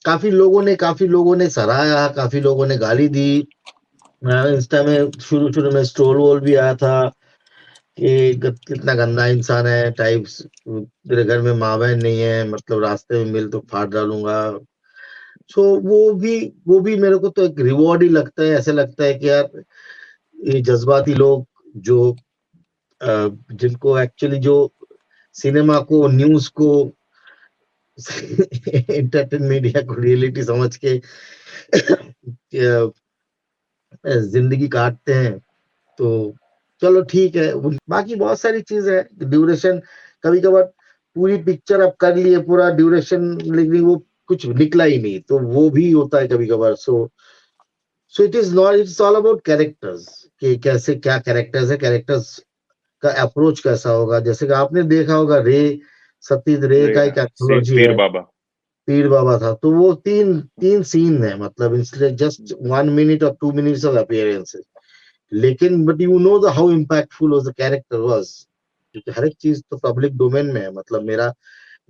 काफी लोगों ने सराहा, काफी लोगों ने गाली दी। इंस्टा में शुरू-शुरू में ट्रोल वोल भी आया था कि कितना गंदा इंसान है टाइप्स, तेरे घर में माँ-बहन नहीं है, मतलब रास्ते में मिल तो फाड़ डालूँगा। सो वो भी मेरे को तो एक रिवॉर्ड ही लगता है, ऐसा लगता है कि यार ये जज़्बाती लोग जो जिनको एक्चुअली जो सिनेमा को, न्यूज़ को एंटरटेन मीडिया को रियलिटी समझ के ज़िंदगी काटते हैं, तो चलो ठीक है। उन बाकी बहुत सारी चीज़ें हैं, ड्यूरेशन कभी-कभार पूरी पिक्चर आप कर लिए, पूरा ड्यूरेशन लेकिन वो कुछ निकला ही नहीं, तो वो भी होता है कभी-कभार। So it is not, it's all about characters कि कैसे क्या कैरेक्टर्स है, कैरेक्टर्स का अप्रोच कैसा होगा। जैसे कि आपने देखा होगा सत्यजीत रे का एक एंथोलॉजी पीर है, बाबा। पीर बाबा था, तो वो 3 सीन है, मतलब इसलिए जस्ट 1 मिनट और 2 मिनट्स ऑफ अपीयरेंसेस। लेकिन but you know the how impactful was the character was, क्योंकि हर एक चीज़ तो पब्लिक डोमेन में है। मतलब मेरा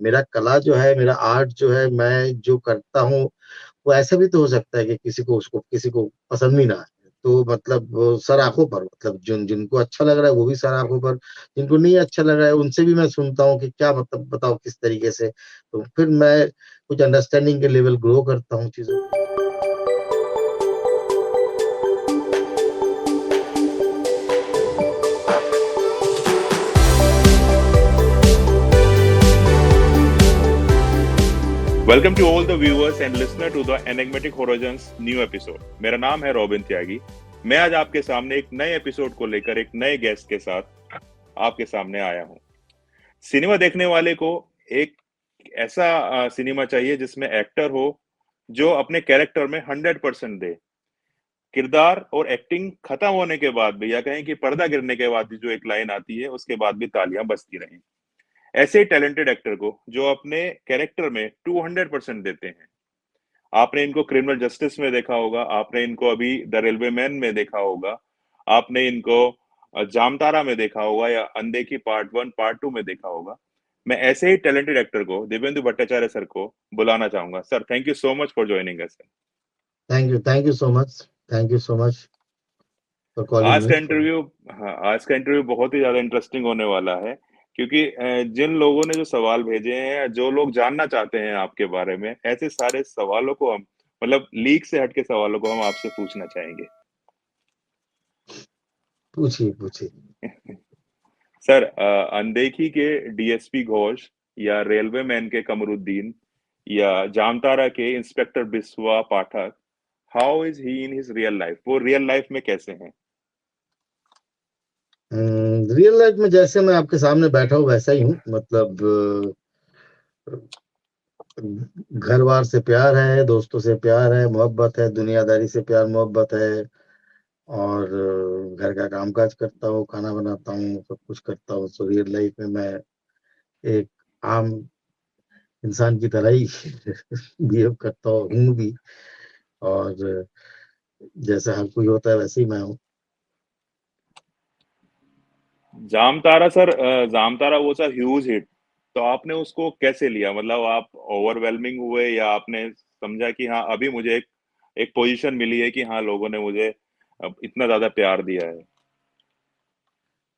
मेरा कला जो है, मेरा आर्ट जो है, मैं जो करता हूँ, वो ऐसा भी तो हो सकता है कि किसी को पसंद भी ना आए। तो मतलब वो सराखों पर, मतलब जिनको अच्छा लग रहा है वो भी सराखों पर, जिनको नहीं अच्छा लग रहा है उनसे भी मैं सुनता हूँ कि क्या मतलब बताओ किस तरीके से। तो फिर मैं कुछ अंडरस्टैंडिंग के लेवल ग्रो करता हूँ चीज़ों को। Welcome to all the viewers and listener to the enigmatic horizons new episode. मेरा नाम है रॉबिन त्यागी। मैं आज आपके सामने एक नए एपिसोड को लेकर एक नए गेस्ट के साथ आपके सामने आया हूं। सिनेमा देखने वाले को एक ऐसा सिनेमा चाहिए जिसमें एक्टर हो जो अपने कैरेक्टर में 100% दे। किरदार और एक्टिंग खत्म होने के बाद भी, या कहें कि पर्दा गिरने के बाद भी, जो एक लाइन आती है उसके बाद भी तालियां बजती रहें। ऐसे टैलेंटेड एक्टर को जो अपने कैरेक्टर में 200% देते हैं। आपने इनको क्रिमिनल जस्टिस में देखा होगा, आपने इनको अभी द रेलवे मैन में देखा होगा, आपने इनको जामतारा में देखा होगा, या अनदेखी पार्ट 1 पार्ट 2 में देखा होगा। मैं ऐसे ही टैलेंटेड एक्टर को, दिव्येंदु भट्टाचार्य सर को बुलाना चाहूंगा। Sir, thank you so much for joining us. Thank you so much. Thank you so much for calling आज मी। का इंटरव्यू हाँ, आज का इंटरव्यू बहुत ही ज्यादा इंटरेस्टिंग होने वाला है, क्योंकि जिन लोगों ने जो सवाल भेजे हैं, या जो लोग जानना चाहते हैं आपके बारे में, ऐसे सारे सवालों को हम, मतलब लीक से हटके सवालों को हम आपसे पूछना चाहेंगे। पूछिए, पूछिए। सर, अनदेखी के डीएसपी घोष, या रेलवे मैन के कमरुद्दीन, या जामतारा के inspector Biswa Pathak, how is he in his real life? वो रियल लाइफ में कैसे हैं? रियल लाइफ में जैसे मैं आपके सामने बैठा हूँ वैसा ही हूँ, मतलब घर-बार से प्यार है, दोस्तों से प्यार है, मोहब्बत है, दुनियादारी से प्यार मोहब्बत है, और घर का काम-काज करता हूँ, खाना बनाता हूँ, सब कुछ करता हूँ। सो रियल लाइफ में मैं एक आम इंसान की तरह ही बिहेव करता हूँ भी, और जैसा हर कोई होता है वैसे ही मैं हूँ। जामतारा सर, जामतारा वो सर ह्यूज हिट, तो आपने उसको कैसे लिया? मतलब आप ओवरवेलमिंग हुए, या आपने समझा कि हाँ, अभी मुझे एक पोजीशन मिली है कि हाँ, लोगों ने मुझे इतना ज्यादा प्यार दिया है?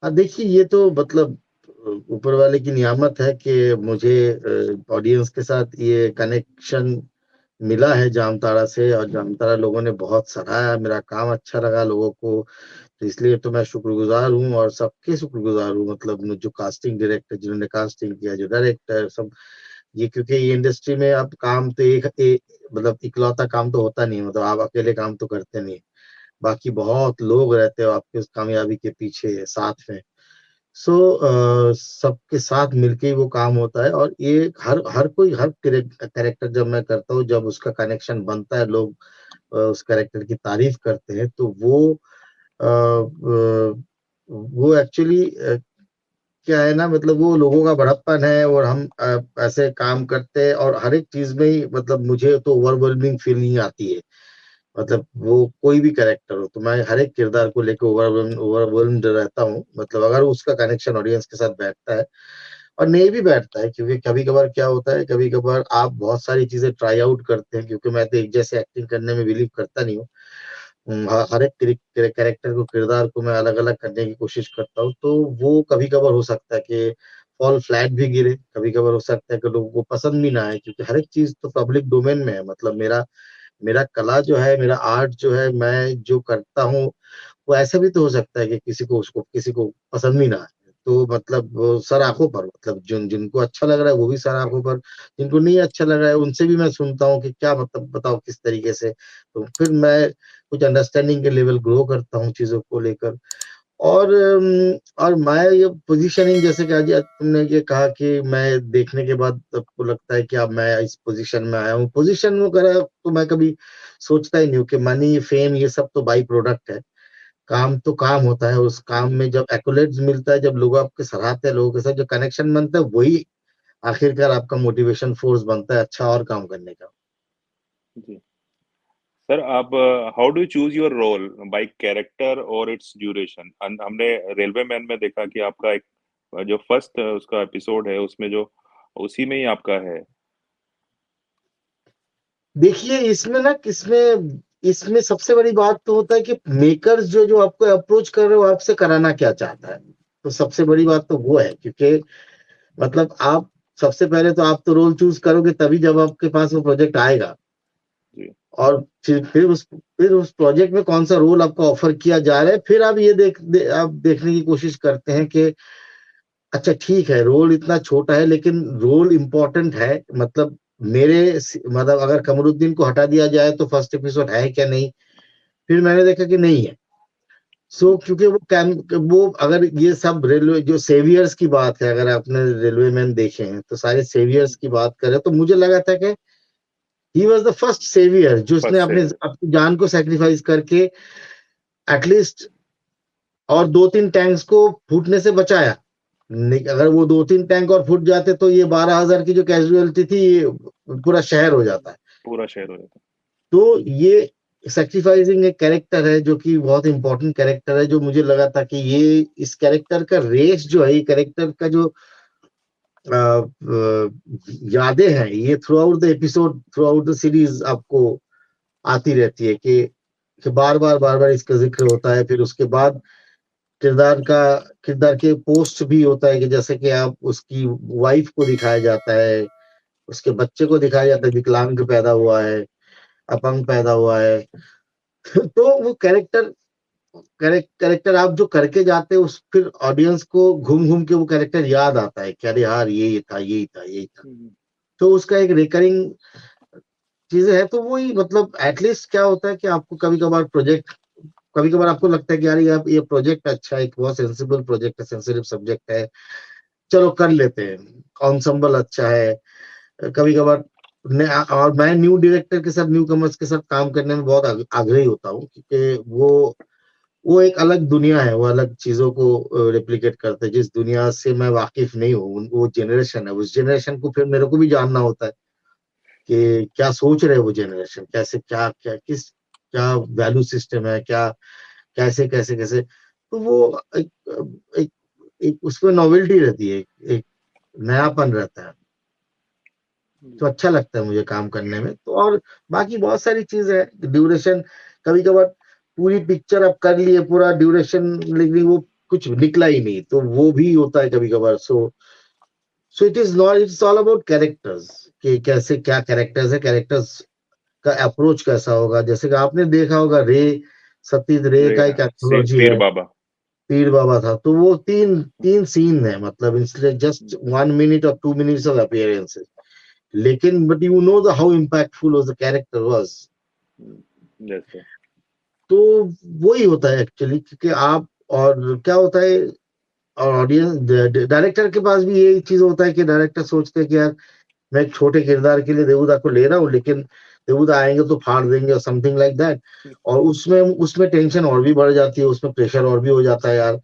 देखिए ये तो मतलब ऊपर वाले की नियामत है कि मुझे ऑडियंस के साथ ये कनेक्शन मिला है जामताड़ा से, और जामताड़ा लोगों ने बहुत सराहा, मेरा काम अच्छा लगा लोगों को, तो इसलिए तो मैं शुक्रगुज़ार हूँ और सबके शुक्रगुज़ार हूँ, मतलब जो कास्टिंग डायरेक्टर जिन्होंने कास्टिंग किया, जो डायरेक्टर सब, ये क्योंकि ये इंडस्ट्री में अब काम तो मतलब इकलौता काम तो होता नहीं है, मतलब आप अकेले काम तो करते नहीं। बाकी बहुत लोग रहते हो आपके उस कामयाबी के पीछे साथ में। सबके साथ मिलके ही वो काम होता है, और ये हर कोई हर कैरेक्टर जब मैं करता हूँ, जब उसका कनेक्शन बनता है, लोग उस कैरेक्टर की तारीफ करते हैं, तो वो एक्चुअली क्या है ना, मतलब वो लोगों का बड़प्पन है, और हम ऐसे काम करते हैं, और हर एक चीज़ में ही मतलब मुझे तो ओवरवेलमिंग फीलिंग आती है। मतलब वो कोई भी कैरेक्टर हो, तो मैं हर एक किरदार को लेके ओवरवेल्म्ड रहता हूँ। मतलब अगर उसका कनेक्शन ऑडियंस के साथ बैठता है, और नहीं भी बैठता है, क्योंकि कभी कभार क्या होता है, कभी कभार आप बहुत सारी चीजें ट्राई आउट करते हैं, क्योंकि मैं तो एक जैसे एक्टिंग करने में बिलीव करता नहीं हूँ। हर एक कैरेक्टर को, किरदार को मैं अलग अलग करने की कोशिश करता हूँ, तो वो कभी कभार हो सकता है कि फॉल फ्लैट भी गिरे, कभी कभार हो सकता है कि लोगों को पसंद भी ना आए, क्योंकि हर एक चीज तो पब्लिक डोमेन में है। मतलब मेरा मेरा कला जो है, मेरा आर्ट जो है, मैं जो करता हूँ, वो ऐसा भी तो हो सकता है कि किसी को पसंद भी ना आए। तो मतलब वो सर आंखों पर, मतलब जिनको अच्छा लग रहा है वो भी सर आंखों पर, जिनको नहीं अच्छा लग रहा है उनसे भी मैं सुनता हूँ कि क्या मतलब, बताओ किस तरीके से। तो फिर मैं कुछ अंडरस्टैंडिंग के लेवल ग्रो करता हूँ चीजों को लेकर। और मैं ये पोजीशनिंग, जैसे कि आज तुमने ये कहा कि मैं देखने के बाद आपको लगता है कि अब मैं इस पोजीशन में आया हूँ। पोजीशन वगैरह तो मैं कभी सोचता ही नहीं हूँ कि मनी फेम ये सब तो बाई प्रोडक्ट है। काम तो काम होता है, उस काम में जब एक्कोलेट्स मिलता है, जब लोग आपके सराहते हैं, लोगों के साथ जो कनेक्शन बनता है, वही आखिरकार आपका मोटिवेशन फोर्स बनता है अच्छा और काम करने का। जी सर, आप how do choose your role, by character और इट्स ड्यूरेशन? हमने रेलवे मैन में देखा कि आपका एक जो फर्स्ट उसका एपिसोड है उसमें जो उसी में ही आपका है। देखिए इसमें ना, किसमें इसमें सबसे बड़ी बात तो होता है कि मेकर्स जो जो आपको अप्रोच कर रहे हो, आपसे कराना क्या चाहता है। तो सबसे बड़ी बात तो वो है, क्योंकि मतलब आप सबसे पहले तो आप तो रोल चूज करोगे तभी जब आपके पास वो प्रोजेक्ट आएगा। जी और फिर उस प्रोजेक्ट में कौन सा रोल आपको ऑफर किया जा रहा है, फिर आप ये आप देखने की कोशिश करते हैं कि अच्छा ठीक है, रोल इतना छोटा है लेकिन रोल इम्पोर्टेंट है। मतलब मतलब अगर कमरुद्दीन को हटा दिया जाए तो फर्स्ट एपिसोड है क्या, नहीं। फिर मैंने देखा कि नहीं है। क्योंकि वो अगर ये सब रेलवे जो सेवियर्स की बात है, अगर आपने रेलवे मैन देखे हैं तो सारे सेवियर्स की बात करें, तो मुझे लगा था कि he was the first saviour जो उसने फर्स्ट से। अपनी जान को सेक्रीफाइस करके एटलीस्ट और 2-3 टैंक्स को फूटने से बचाया। अगर वो 2-3 टैंक और फूट जाते तो ये 12,000 की जो कैजुअलिटी थी, ये पूरा शहर हो जाता है। पूरा शहर हो जाता तो ये सेक्रीफाइसिंग एक कैरेक्टर है जो कि बहुत इंपॉर्टेंट कैरेक्टर है, जो मुझे लगा था कि ये इस कैरेक्टर का रेस जो है, ये कैरेक्टर का जो यादें हैं, ये through out the episode, through out the series आपको आती रहती है कि बार बार इसका जिक्र होता है। फिर उसके बाद किरदार का किरदार के पोस्ट भी होता है कि जैसे कि आप उसकी वाइफ को दिखाया जाता है, उसके बच्चे को दिखाया जाता है, विकलांग पैदा हुआ है, अपंग पैदा हुआ है। तो वो कैरेक्टर आप जो करके जाते हैं, उस फिर ऑडियंस को घूम घूम के वो कैरेक्टर याद आता है कि अरे यार ये था, यही था, यही था। है। तो उसका एक रिकरिंग चीजें है। तो वही मतलब एटलीस्ट क्या होता है कि आपको कभी कभार आपको लगता है कि यार ये प्रोजेक्ट अच्छा है, एक बहुत सेंसिबल प्रोजेक्ट है, सेंसिटिव सब्जेक्ट है, चलो कर लेते हैं। ऑन्सेम्बल अच्छा है। कभी कभार और मैं न्यू डायरेक्टर के साथ, न्यू कमर्स के साथ काम करने में बहुत आग्रही होता हूँ, क्योंकि वो एक अलग दुनिया है, वो अलग चीजों को रेप्लिकेट करते हैं जिस दुनिया से मैं वाकिफ नहीं हूँ। वो जनरेशन है, उस जनरेशन को फिर मेरे को भी जानना होता है कि क्या सोच रहे हैं वो जनरेशन, कैसे, क्या क्या किस क्या वैल्यू सिस्टम है, क्या कैसे कैसे कैसे। तो वो एक, एक उसमें नॉवेल्टी रहती है, एक नयापन रहता है। तो अच्छा लगता है मुझे काम करने में। तो और बाकी बहुत सारी चीजें हैं, ड्यूरेशन कभी कभार पूरी पिक्चर आप कर लिए, पूरा ड्यूरेशन, लेकिन वो कुछ निकला ही नहीं, तो वो भी होता है कभी कभार। So it's all about characters, कि कैसे क्या कैरेक्टर्स है, कैरेक्टर्स का अप्रोच कैसा होगा। जैसे कि आपने देखा होगा सतीश रे रे का एक एथोलॉजी पीर है, बाबा। पीर बाबा था। तो वो तीन तीन सीन है, मतलब इसलिए जस्ट 1 मिनट और 2 मिनट्स ऑफ अपीयरेंसेस, लेकिन but you know the how impactful was the character was. जैसे तो वही होता है एक्चुअली, क्योंकि आप, और क्या होता है, और ऑडियंस डायरेक्टर के पास भी यही चीज होता है कि डायरेक्टर सोचते हैं कि यार मैं एक छोटे किरदार के लिए देवुदा को ले रहा हूँ, लेकिन देवुदा आएंगे तो फाड़ देंगे और समथिंग लाइक दैट। और उसमें उसमें टेंशन और भी बढ़ जाती है, उसमें प्रेशर और भी हो जाता है यार।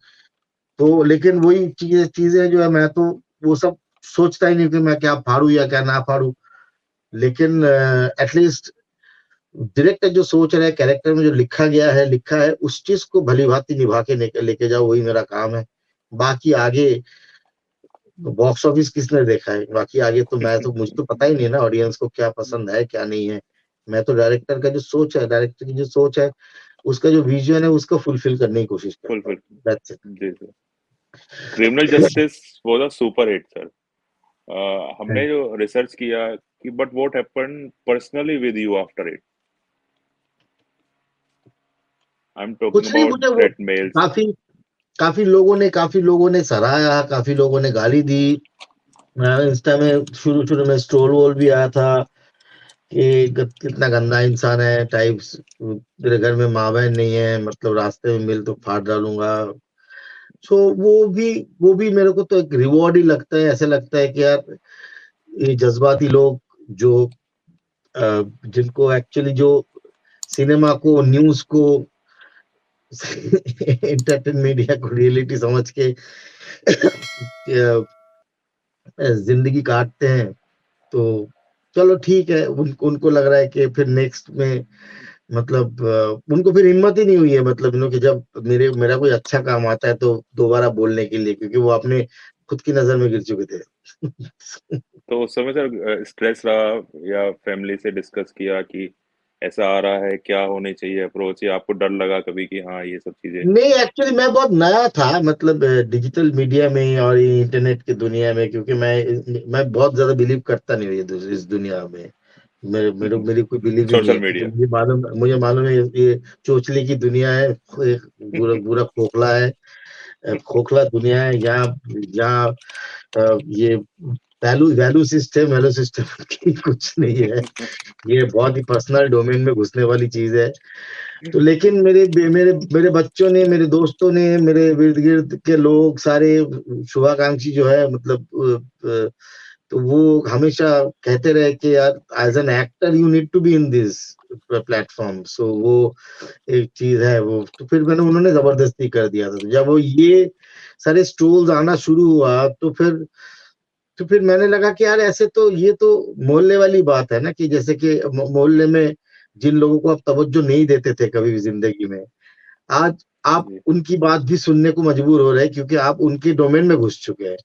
तो लेकिन वही चीजें जो है, मैं तो वो सब सोचता ही नहीं कि मैं क्या फाड़ू या क्या ना फाड़ू। लेकिन एटलीस्ट डायरेक्टर जो सोच रहा है, कैरेक्टर में जो लिखा है उस चीज को भली भांति निभा के लेके जाओ, वही मेरा काम है। बाकी आगे बॉक्स ऑफिस किसने देखा है, बाकी आगे तो मैं तो मुझे तो पता ही नहीं ना ऑडियंस को क्या पसंद है क्या नहीं है। मैं तो डायरेक्टर का जो सोच है, डायरेक्टर की जो सोच है, उसका जो विजन है उसको फुलफिल करने की कोशिश करता हूँ। फुलफिल। That's it. जी sir. Criminal Justice was a super hit sir. हमने जो रिसर्च किया कि but what happened personally with you after it, I am talking कुछ नहीं, अबाउट मुझे वो थ्रेट मेल्स। काफी काफी लोगों ने सराहा, काफी लोगों ने गाली दी। इंस्टा में शुरू शुरू में स्ट्रोल वोल भी आया था कि कितना गंदा इंसान है टाइप्स, तेरे घर में माँ बहन नहीं है, मतलब रास्ते में मिल तो फाड़ डालूंगा। सो वो भी मेरे को तो एक रिवॉर्ड ही लगता है। ऐसे लगता है कि यार ये जज्बाती लोग जो जिनको एक्चुअली जो सिनेमा को, न्यूज को, एंटरटेन मीडिया को रियलिटी समझ के जिंदगी काटते हैं, तो चलो ठीक है। उनको लग रहा है कि फिर नेक्स्ट में मतलब उनको फिर हिम्मत ही नहीं हुई है, मतलब कि जब मेरा कोई अच्छा काम आता है तो दोबारा बोलने के लिए, क्योंकि वो अपने खुद की नजर में गिर चुके थे। तो उस समय सर स्ट्रेस रहा या फैमिली से डिस्कस किया कि ऐसा आ रहा है, क्या होनी चाहिए अप्रोच, या आपको डर लगा कभी कि हाँ ये सब चीजें? नहीं, एक्चुअली मैं बहुत नया था, मतलब डिजिटल मीडिया में और ये इंटरनेट की दुनिया में, क्योंकि मैं बहुत ज्यादा बिलीव करता नहीं हूँ इस दुनिया में। मेरी कोई बिलीव ही नहीं सोशल है, क्योंकि मीडिया। मुझे मालूम है ये चोचले की दुनिया है, एक पूरा पूरा खोखला है, खोखला दुनिया है। यहाँ यहाँ ये वैल्यू सिस्टम की कुछ नहीं है। ये बहुत ही पर्सनल डोमेन में घुसने वाली चीज है। तो लेकिन मेरे बच्चों ने, मेरे दोस्तों ने, मेरे इर्द गिर्द के लोग सारे शुभाकांक्षी जो है, मतलब तो वो हमेशा कहते रहे कि यार as an actor you need to be in this platform. So वो एक चीज है वो, तो फिर उन्होंने जबरदस्ती कर दिया था। तो जब वो ये सारे स्ट्रोल्स आना शुरू हुआ, तो फिर मैंने लगा कि यार ऐसे तो ये तो मोहल्ले वाली बात है ना, कि जैसे कि मोहल्ले में जिन लोगों को आप तवज्जो नहीं देते थे कभी भी जिंदगी में, आज आप जी। उनकी बात भी सुनने को मजबूर हो रहे हैं, क्योंकि आप उनके डोमेन में घुस चुके हैं,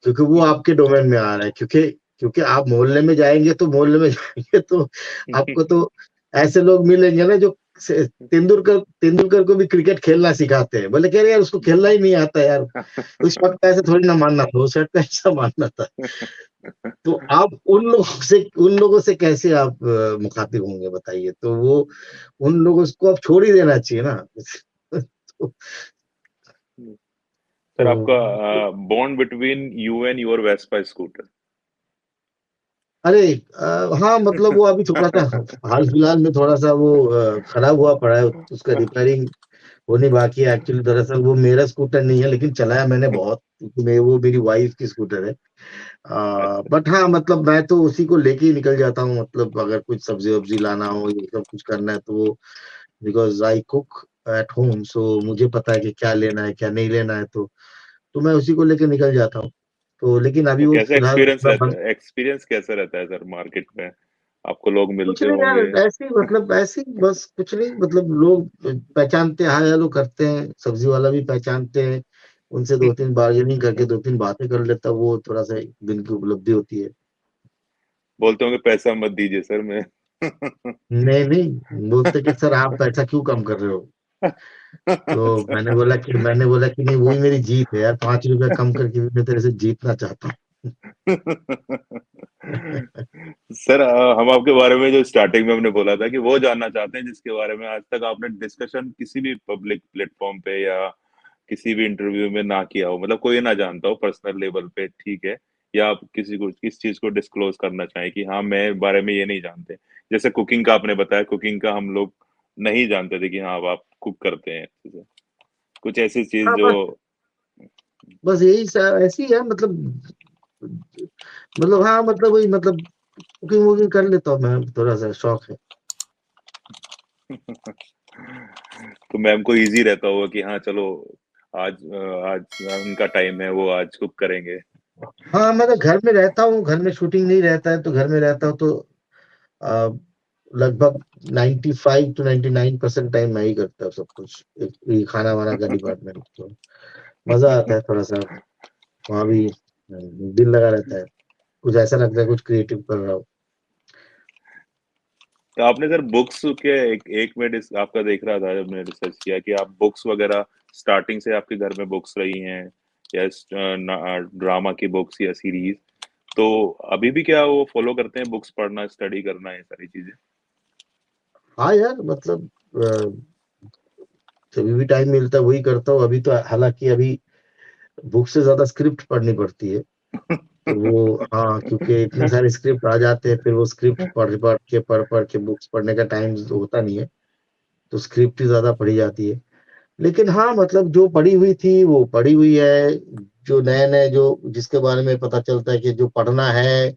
क्योंकि वो आपके डोमेन में आ रहा है। क्योंकि क्योंकि आप मोहल्ले में जाएंगे, तो मोहल्ले में जाएंगे तो आपको तो ऐसे लोग मिलेंगे ना जो तेंदुलकर को भी क्रिकेट खेलना सिखाते हैं। बोले कह रहे यार उसको खेलना ही नहीं आता यार, उस शॉट का ऐसे थोड़ी ना मारना था, उस शॉट का ऐसा मारना था। तो आप उन लोगों से कैसे आप मुखातिब होंगे बताइए? तो वो उन लोगों को आप छोड़ ही देना चाहिए ना। तो, सर तो आपका bond between you and your Vespa scooter. अरे हाँ, मतलब वो अभी थोड़ा सा हाल फिलहाल में थोड़ा सा वो खराब हुआ पड़ा है, उसका रिपेयरिंग होनी बाकी है। एक्चुअली दरअसल वो मेरा स्कूटर नहीं है, लेकिन चलाया मैंने बहुत, क्योंकि वो मेरी वाइफ की स्कूटर है। अच्छा। बट हाँ, मतलब मैं तो उसी को लेके ही निकल जाता हूँ, मतलब अगर कुछ सब्जी वब्जी लाना हो, ये सब कुछ करना है तो वो, because I cook at home, so मुझे पता है कि क्या लेना है क्या नहीं लेना है, तो मैं उसी को लेके निकल जाता हूँ। तो लेकिन अभी तो वो कैसा फिलहाल एक्सपीरियंस थोड़ा रहता बंद। है, एक्सपीरियंस कैसा रहता है सर मार्केट में? आपको लोग कुछ मिलते नहीं यार, होंगे। ऐसे ही मतलब ऐसे ही बस कुछ नहीं, मतलब लोग पहचानते, हाय हेलो करते हैं, सब्जी वाला भी पहचानते हैं, उनसे दो तीन बार्गेनिंग करके दो तीन बातें कर लेता, वो थोड़ा सा एक दिन की उपलब्धि होती है। बोलते होंगे पैसा मत दीजिए सर मैं। नहीं नहीं, बोलते कि सर आप पैसा क्यों कम कर रहे हो? तो मैंने बोला कि नहीं, वही मेरी जीत है यार, 5 रुपए कम करके भी मैं तेरे से जीतना चाहता हूँ। सर हम आपके बारे में जो स्टार्टिंग में हमने बोला था कि वो जानना चाहते हैं जिसके बारे में आज तक आपने डिस्कशन किसी भी पब्लिक प्लेटफॉर्म पे या किसी भी इंटरव्यू में ना किया हो, मतलब कोई ना जानता हो पर्सनल लेवल पे, ठीक है, या आप किसी को किस चीज को डिस्क्लोज करना चाहें कि हाँ मैं बारे में ये नहीं जानते। जैसे कुकिंग का आपने बताया, कुकिंग का हम लोग नहीं जानते थे कि हाँ अब आप कुक करते हैं अच्छे से। कुछ ऐसी चीज हाँ जो। बस यही ऐसी है, मतलब हाँ, मतलब वही, मतलब कुकिंग वुकिंग कर लेता हूँ मैं, थोड़ा सा शौक है। तो मैम को इजी रहता होगा कि हाँ चलो आज आज उनका टाइम है, वो आज कुक करेंगे। हाँ, मैं तो घर में रहता हूँ, घर में शूटिंग नहीं रहता है, तो घर में रहता हूँ तो आ, लगभग 95 to 99% टाइम मैं ही करता हूँ सब कुछ, ये खाना वाना का डिपार्टमेंट। तो मजा आता है थोड़ा सा वहाँ भी, दिल लगा रहता है, कुछ ऐसा लगता है कुछ क्रिएटिव कर रहा हो। तो आपने सर बुक्स के एक मैं आपका देख रहा था जब मैंने रिसर्च किया कि आप बुक्स वगैरह स्टार्टिंग से आपके घर में बुक्स रही हैं या ड्रामा की बुक्स या सीरीज, तो अभी भी क्या वो फॉलो करते हैं बुक्स पढ़ना, स्टडी करना, ये सारी चीजें? हाँ यार, मतलब जब भी टाइम मिलता है वही करता हूँ। अभी तो हालांकि अभी बुक से ज्यादा स्क्रिप्ट पढ़नी पड़ती है, तो वो हाँ, क्योंकि इतने सारे स्क्रिप्ट आ जाते हैं, फिर वो स्क्रिप्ट पढ़ पढ़ के बुक्स पढ़ने का टाइम होता नहीं है, तो स्क्रिप्ट ही ज्यादा पढ़ी जाती है। लेकिन हाँ, मतलब जो पढ़ी हुई थी वो पढ़ी हुई है। जो नए नए जो जिसके बारे में पता चलता है कि जो पढ़ना है,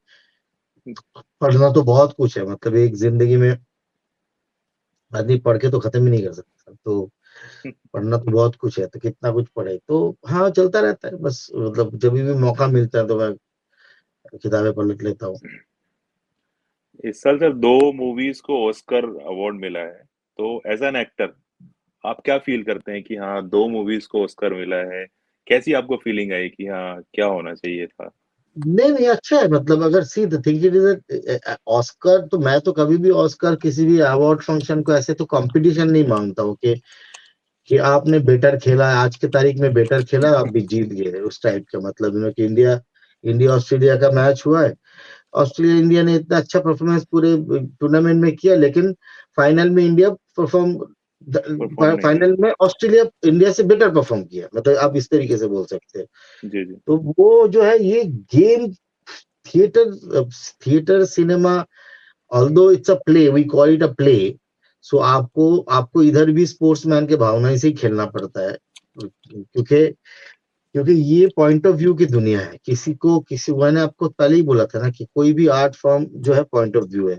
पढ़ना तो बहुत कुछ है, मतलब एक जिंदगी में आदमी पढ़ के तो खत्म ही नहीं कर सकता, तो पढ़ना तो बहुत कुछ है, तो कितना कुछ पढ़े, तो हाँ चलता रहता है बस, मतलब जब भी मौका मिलता है तो मैं किताबें पलट लेता हूँ। इस साल सिर्फ दो मूवीज को ऑस्कर अवार्ड मिला है, तो एज एन एक्टर आप क्या फील करते हैं कि हाँ, दो मूवीज को ऑस्कर मिला है? कैसी आपको फीलिंग आई कि हाँ, क्या होना चाहिए था? नहीं नहीं, अच्छा है, मतलब अगर see the think it is Oscar, तो मैं तो कभी भी ऑस्कर किसी भी अवार्ड फंक्शन को ऐसे तो कंपटीशन नहीं मानता हूँ कि आपने बेटर खेला, आज की तारीख में बेटर खेला, आप भी जीत गए, उस टाइप का मतलब कि इंडिया इंडिया ऑस्ट्रेलिया का मैच हुआ है, ऑस्ट्रेलिया इंडिया ने इतना अच्छा परफॉर्मेंस पूरे टूर्नामेंट में किया, लेकिन फाइनल में इंडिया परफॉर्म परफॉर्म नहीं किया। फाइनल में ऑस्ट्रेलिया इंडिया से बेटर परफॉर्म किया, मतलब आप इस तरीके से बोल सकते हैं। जी, जी। तो वो जो है ये game, theatre theatre cinema, although it's a play, we call it a play, so आपको आपको इधर भी स्पोर्ट्समैन के भावना से ही खेलना पड़ता है, क्योंकि क्योंकि ये पॉइंट ऑफ व्यू की दुनिया है, किसी मैंने आपको पहले ही बोला था ना कि कोई भी आर्ट फॉर्म जो है पॉइंट ऑफ व्यू है,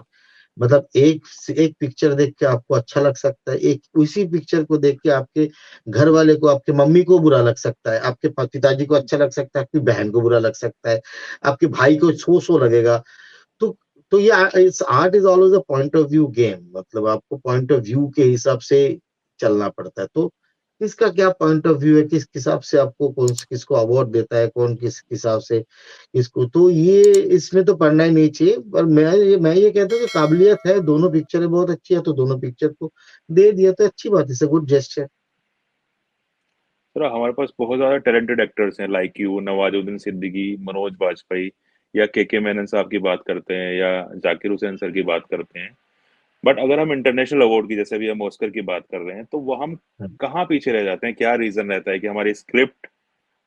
मतलब एक एक पिक्चर देख के आपको अच्छा लग सकता है, एक उसी पिक्चर को देख के आपके घर वाले को, आपके मम्मी को बुरा लग सकता है, आपके पिताजी को अच्छा लग सकता है, आपकी बहन को बुरा लग सकता है, आपके भाई को सो लगेगा। तो तो ये art is always a point of view game, मतलब आपको पॉइंट ऑफ व्यू के हिसाब से चलना पड़ता है। तो किसका क्या पॉइंट ऑफ व्यू है, किस हिसाब से आपको किसको अवार्ड देता है, कौन किस हिसाब से इसको, तो ये इसमें तो पढ़ना ही नहीं चाहिए। पर मैं ये कहता हूँ कि काबिलियत है, दोनों पिक्चरें बहुत अच्छी है, तो दोनों पिक्चर को दे दिया तो अच्छी बात है, गुड जेस्चर। सर हमारे पास बहुत ज्यादा टैलेंटेड एक्टर्स हैं, लाइक यू, नवाजुद्दीन सिद्दीकी, मनोज बाजपेयी, या के मेनन साहब की बात करते हैं, या जाकिर हुसैन सर की बात करते हैं। बट अगर हम इंटरनेशनल अवार्ड की, जैसे अभी हम ऑस्कर की बात कर रहे हैं, तो वो हम कहाँ पीछे रह जाते हैं? क्या रीजन रहता है कि हमारी स्क्रिप्ट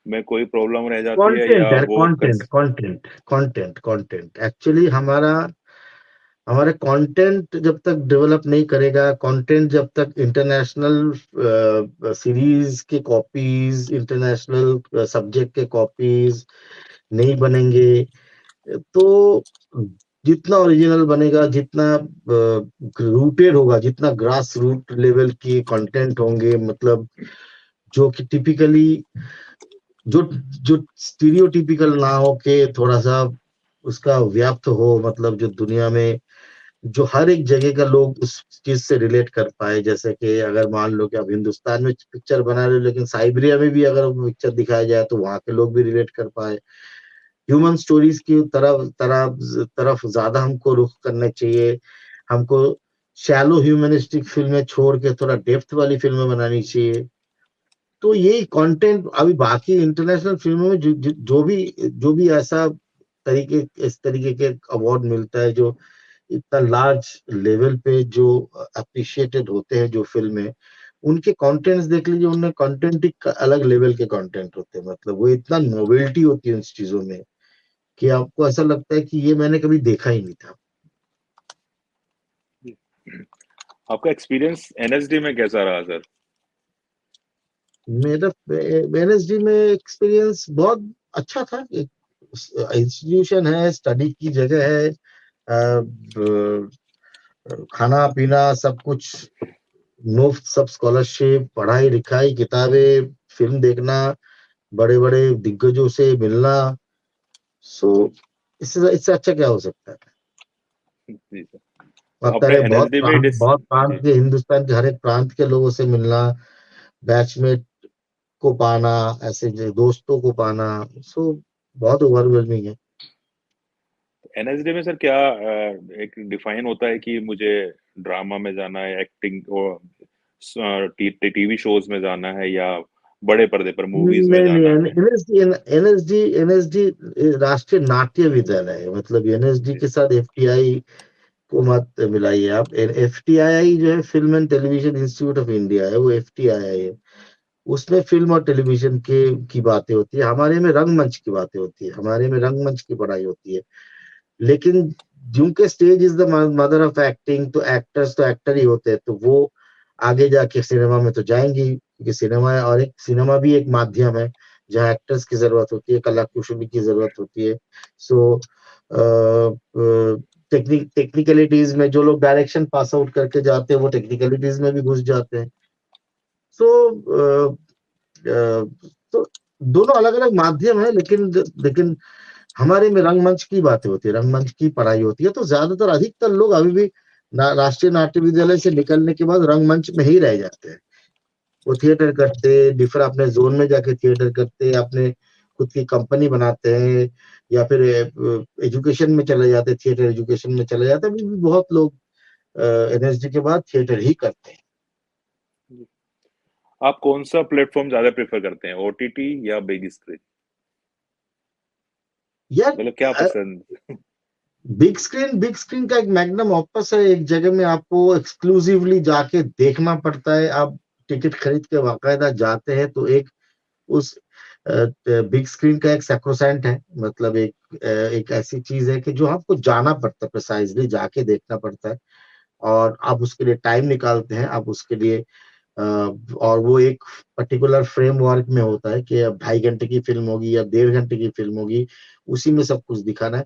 में कोई प्रॉब्लम रह जाती है, कंटेंट या है, वो content content content content actually हमारा हमारे कंटेंट जब तक डेवलप नहीं करेगा, कंटेंट जब तक इंटरनेशनल सीरीज के कॉपीज, इंटरनेशनल सब्जेक्ट के कॉपीज नहीं बनेंगे, तो जितना ओरिजिनल बनेगा, जितना रूटेड होगा, जितना ग्रास रूट लेवल की कंटेंट होंगे, मतलब जो कि टिपिकली जो जो स्टीरियोटिपिकल ना हो के थोड़ा सा उसका व्याप्त हो, मतलब जो दुनिया में जो हर एक जगह का लोग उस चीज से रिलेट कर पाए, जैसे कि अगर मान लो कि आप हिंदुस्तान में पिक्चर बना रहे हो, लेकिन साइबेरिया में भी अगर वो पिक्चर दिखाया जाए तो वहां के लोग भी रिलेट कर पाए। ह्यूमन स्टोरीज की तरफ तरफ तरफ ज्यादा हमको रुख करना चाहिए, हमको शैलो ह्यूमनिस्टिक फिल्में छोड़ के थोड़ा डेप्थ वाली फिल्में बनानी चाहिए। तो यही कंटेंट अभी बाकी इंटरनेशनल फिल्मों में जो भी ऐसा इस तरीके के अवार्ड मिलता है, जो इतना लार्ज लेवल पे जो अप्रिशिएटेड होते हैं जो फिल्में, उनके कंटेंट्स देख लीजिए, उनमें कंटेंट ही अलग लेवल के कंटेंट होते हैं, मतलब वो इतना नोवेल्टी होती है उन चीजों में कि आपको ऐसा लगता है कि ये मैंने कभी देखा ही नहीं था। आपका एक्सपीरियंस एनएसडी में कैसा रहा सर? मेरा एनएसडी में एक्सपीरियंस बहुत अच्छा था। एक इंस्टीट्यूशन है, स्टडी की जगह है, खाना पीना सब कुछ मुफ्त, सब स्कॉलरशिप, पढ़ाई लिखाई, किताबें, फिल्म देखना, बड़े बड़े दिग्गजों से मिलना, सो इससे अच्छा क्या हो सकता है। जी सर। तो बहुत आपने सारे एनएसडी में डिस बहुत प्रांत जी। के, हिंदुस्तान के हर एक प्रांत के लोगों से मिलना, बैचमेट को पाना, ऐसे जो दोस्तों को पाना, सो बहुत ओवरवेलमिंग है। एनएसडी में सर क्या एक डिफाइन होता है कि मुझे ड्रामा में जाना है, एक्टिंग और टीवी शोज में जाना है, या बड़े पर्दे पर मूवीज में नहीं नहीं, जाना है? एनएसडी एनएसडी एनएसडी राष्ट्रीय नाट्य विद्यालय है। मतलब एनएसडी जी। के साथ एफटीआई को मत मिलाइए आप। एफटीआई जो है, film and television institute of India है, वो एफटीआई है। उसमें फिल्म और टेलीविजन के की बातें होती है, हमारे में रंगमंच की बातें होती है, हमारे में रंगमंच की पढ़ाई होती है। लेकिन क्योंकि stage is the mother of acting, तो एक्टर्स तो एक्टर ही होते हैं, तो वो आगे जाके सिनेमा में तो जाएंगे ही, क्योंकि सिनेमा है, और एक सिनेमा भी एक माध्यम है जहाँ एक्टर्स की जरूरत होती है, कला कुशली की जरूरत होती है। सो टेक्निकलिटीज में जो लोग डायरेक्शन पास आउट करके जाते हैं, वो टेक्निकलिटीज में भी घुस जाते हैं। सो तो दोनों अलग अलग माध्यम है, लेकिन लेकिन हमारे में रंगमंच की बातें होती है, रंगमंच की पढ़ाई होती है। तो ज्यादातर अधिकतर लोग अभी भी राष्ट्रीय नाट्य विद्यालय से निकलने के बाद रंगमंच में ही रह जाते हैं। वो थिएटर करते, डिफर अपने जोन में जाके थिएटर करते, अपने खुद की कंपनी बनाते हैं, या फिर एजुकेशन में चले जाते, थिएटर एजुकेशन में चले जाते हैं। अभी भी बहुत लोग एनएसडी के बाद थिएटर ही करते हैं। आप कौन सा प्लेटफॉर्म ज्यादा प्रेफर करते हैं, ओटीटी या बिग स्क्रीन? यार, मतलब क्या पसंद? बिग स्क्रीन का एक मैग्नम ऑपस है। एक जगह में आपको एक्सक्लूसिवली जाके देखना पड़ता है। आप टिकट खरीद के बाकायदा जाते हैं, तो एक उस बिग स्क्रीन का एक सैक्रोसेंट है। मतलब एक ऐसी चीज है कि जो आपको जाना पड़ता है, प्रिसाइजली जाके देखना पड़ता है, और आप उसके लिए टाइम निकालते हैं। आप उसके लिए और वो एक पर्टिकुलर फ्रेमवर्क में होता है कि अब 2.5 घंटे की फिल्म होगी या 1.5 घंटे की फिल्म होगी, उसी में सब कुछ दिखाना है।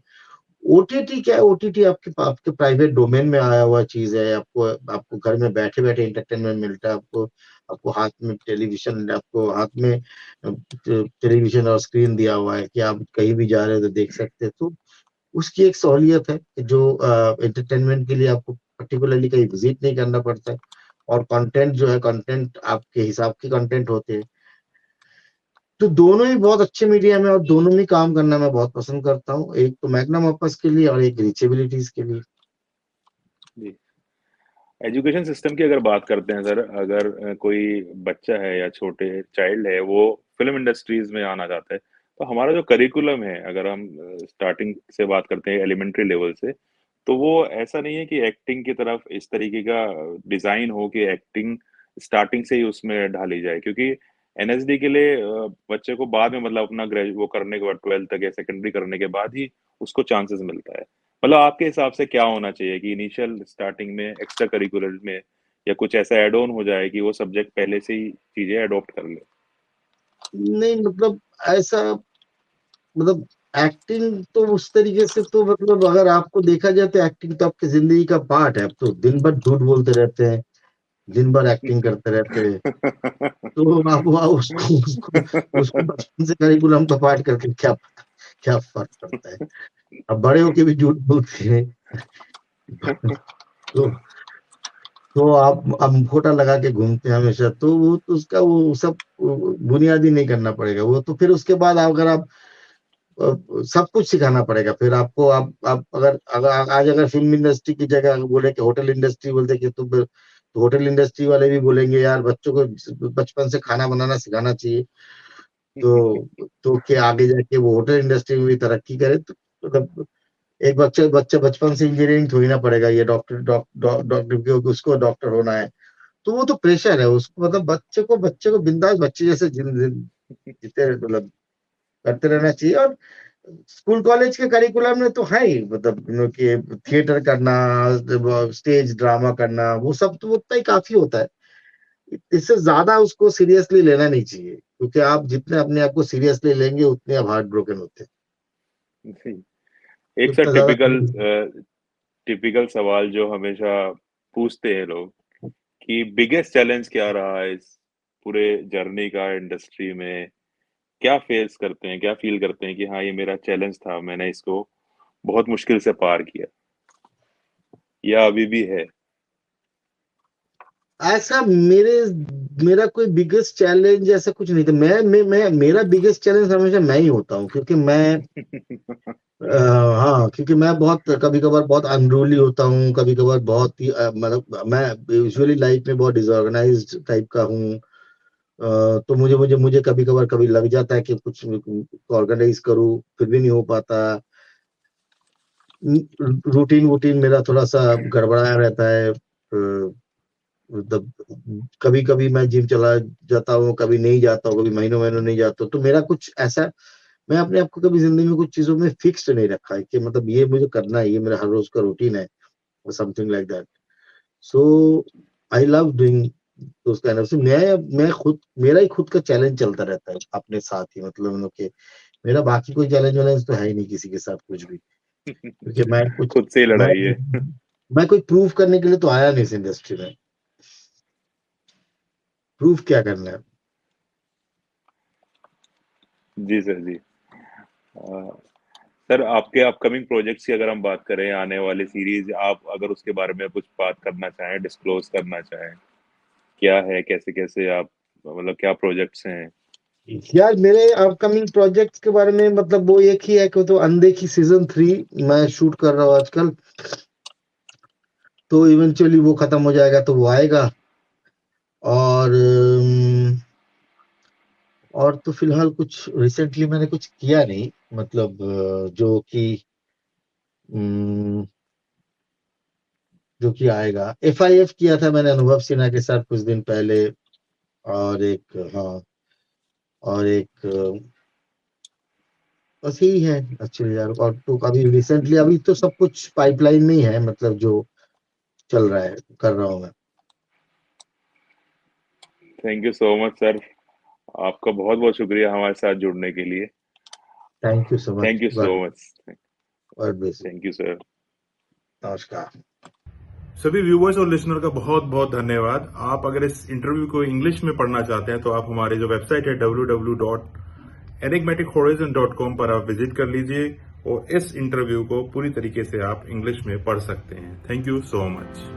ओटीटी क्या है? ओटीटी आपके आपके प्राइवेट डोमेन में आया हुआ चीज है। आपको आपको घर में बैठे बैठे इंटरटेनमेंट मिलता है। आपको आपको हाथ में टेलीविजन, आपको हाथ में टेलीविजन और स्क्रीन दिया हुआ है कि आप कहीं भी जा रहे हो तो देख सकते हैं। तो उसकी एक सहूलियत है कि जो एंटरटेनमेंट के लिए आपको पर्टिकुलरली कहीं विजिट नहीं करना पड़ता है, और कंटेंट जो है, कंटेंट आपके हिसाब के कंटेंट होते हैं। तो दोनों ही बहुत अच्छे मीडियम है, और दोनों में काम करना मैं बहुत पसंद करता हूँ। एक तो मैग्नम ऑपस के लिए, और एक रीचेबिलिटीज के लिए। जी। एजुकेशन सिस्टम की अगर बात करते हैं सर, अगर कोई बच्चा है या छोटे चाइल्ड है, वो फिल्म इंडस्ट्रीज में आना चाहता है, तो हमारा जो करिकुलम है, अगर हम स्टार्टिंग से बात करते हैं एलिमेंट्री लेवल से, तो वो ऐसा नहीं है कि एक्टिंग की तरफ इस तरीके का डिजाइन हो कि एक्टिंग स्टार्टिंग से ही उसमें ढाली जाए, क्योंकि एनएसडी के लिए बच्चे को बाद में, मतलब अपना ग्रेजुएट वो करने के बाद, 12th तक या सेकेंडरी करने के बाद ही उसको चांसेस मिलता है। मतलब आपके हिसाब से क्या होना चाहिए कि इनिशियल स्टार्टिंग में एक्स्ट्रा करिकुलर में, या कुछ ऐसा ऐड ऑन हो जाए कि वो सब्जेक्ट पहले से ही चीजें अडॉप्ट कर ले? नहीं, मतलब ऐसा, मतलब एक्टिंग तो उस तरीके से, तो मतलब अगर आपको देखा जाए तो एक्टिंग तो आपकी जिंदगी का पार्ट है। अब तो दिन भर झूठ बोलते रहते हैं, दिन भर एक्टिंग करते रहते हैं। तो आप उसको उसको उसको बचपन से करिकुलम का पार्ट करके क्या पता क्या फर्क पड़ता है। अब बड़े होके भी झूठ बोलते हैं। तो आप फोटा लगा के घूमते हैं हमेशा, तो वो तो उसका वो सब बुनियादी नहीं करना पड़ेगा। वो तो फिर उसके बाद अगर आप सब कुछ सिखाना पड़ेगा फिर आपको। आप अगर अगर आज अगर फिल्म इंडस्ट्री की जगह बोले कि होटल इंडस्ट्री बोलते कि तो होटल इंडस्ट्री वाले भी बोलेंगे यार बच्चों को बचपन से खाना बनाना सिखाना चाहिए। तो क्या आगे जाके वो होटल इंडस्ट्री में भी तरक्की करे? तो मतलब एक बच्चे बच्चे बचपन से इंजीनियरिंग थोड़ी ना पड़ेगा, ये डॉक्टर क्योंकि उसको डॉक्टर होना है। तो वो तो प्रेशर है उसको। मतलब बच्चे को बिंदास बच्चे जैसे जीते मतलब करते रहना चाहिए। और स्कूल कॉलेज के करिकुलम में तो है ही, मतलब कि थिएटर करना, स्टेज ड्रामा करना, वो सब तो उतना ही काफी होता है। इससे ज्यादा उसको सीरियसली लेना नहीं चाहिए, क्योंकि आप जितने अपने आप को सीरियसली लेंगे उतने आप हार्ट ब्रोकन होते हैं। एक सर उतना ज्यादा टिपिकल टिपिकल सवाल जो हमेशा पूछते हैं लोग, कि बिगेस्ट चैलेंज क्या रहा है इस पूरे जर्नी का इंडस्ट्री में? क्या फेस करते हैं, क्या फील करते हैं कि हाँ ये मेरा चैलेंज था, मैंने इसको बहुत मुश्किल से पार किया, या अभी भी है? ऐसा मेरा कोई बिगेस्ट चैलेंज ऐसा कुछ नहीं था। मैं मेरा बिगेस्ट चैलेंज हमेशा मैं ही होता हूँ, क्योंकि हाँ, क्योंकि मैं बहुत कभी कभार बहुत अनरूली होता हूँ, कभी कभार बहुत ही मतलब मैं यूजुअली लाइफ में बहुत डिसऑर्गेनाइज्ड टाइप का हूँ। तो मुझे मुझे मुझे कभी कभार कभी लग जाता है कि कुछ ऑर्गेनाइज करूँ, फिर भी नहीं हो पाता। रूटीन वूटीन मेरा थोड़ा सा गड़बड़ाया रहता है। मतलब कभी कभी मैं जिम चला जाता हूँ, कभी नहीं जाता हूँ, कभी महीनों महीनों नहीं जाता हूँ। तो मेरा कुछ ऐसा, मैं अपने आप को कभी जिंदगी में कुछ चीजों में फिक्स्ड नहीं रखा है कि मतलब ये मुझे करना है, ये मेरा हर रोज का रूटीन है, something like that. So I love doing those kind of. मैं खुद, मेरा ही खुद का चैलेंज चलता रहता है अपने साथ ही, मतलब लोग के। मेरा बाकी कोई चैलेंज वैलेंज तो है ही नहीं किसी के साथ कुछ भी, क्योंकि खुद से ही लड़ाई है। मैं कोई प्रूव करने के लिए तो आया नहीं इस इंडस्ट्री में। प्रूफ क्या करना है? जी सर जी। सर आपके अपकमिंग प्रोजेक्ट्स की अगर हम बात करें, आने वाली सीरीज, आप अगर उसके बारे में कुछ बात करना चाहें, डिस्क्लोज करना चाहें, क्या है, कैसे कैसे आप, मतलब क्या प्रोजेक्ट्स हैं? यार मेरे अपकमिंग प्रोजेक्ट्स के बारे में मतलब वो एक ही है कि तो अनदेखी सीजन 3 मैं शूट कर रहा हूँ आजकल। तो इवेंचुअली वो खत्म हो जाएगा तो वो आएगा। और और तो फिलहाल कुछ रिसेंटली मैंने कुछ किया नहीं, मतलब अम, जो कि आएगा। FIF किया था मैंने अनुभव सिन्हा के साथ कुछ दिन पहले। और एक, हाँ, और एक बस यही है एक्चुअली यार। और तो अभी रिसेंटली अभी तो सब कुछ पाइपलाइन में ही है, मतलब जो चल रहा है कर रहा हूँ मैं। Thank you so much sir, आपका बहुत बहुत शुक्रिया हमारे साथ जुड़ने के लिए। Thank you so much. Thank you so much. God bless you. Thank you sir. नमस्कार। सभी व्यूवर्स और लिसनर का बहुत बहुत धन्यवाद। आप अगर इस इंटरव्यू को इंग्लिश में पढ़ना चाहते हैं तो आप हमारी जो वेबसाइट है www.enigmatichorizon.com पर आप विजिट कर लीजिए और इस इंटरव्यू को पूरी तरीके से आप इंग्लिश में पढ़ सकते हैं। Thank you so much.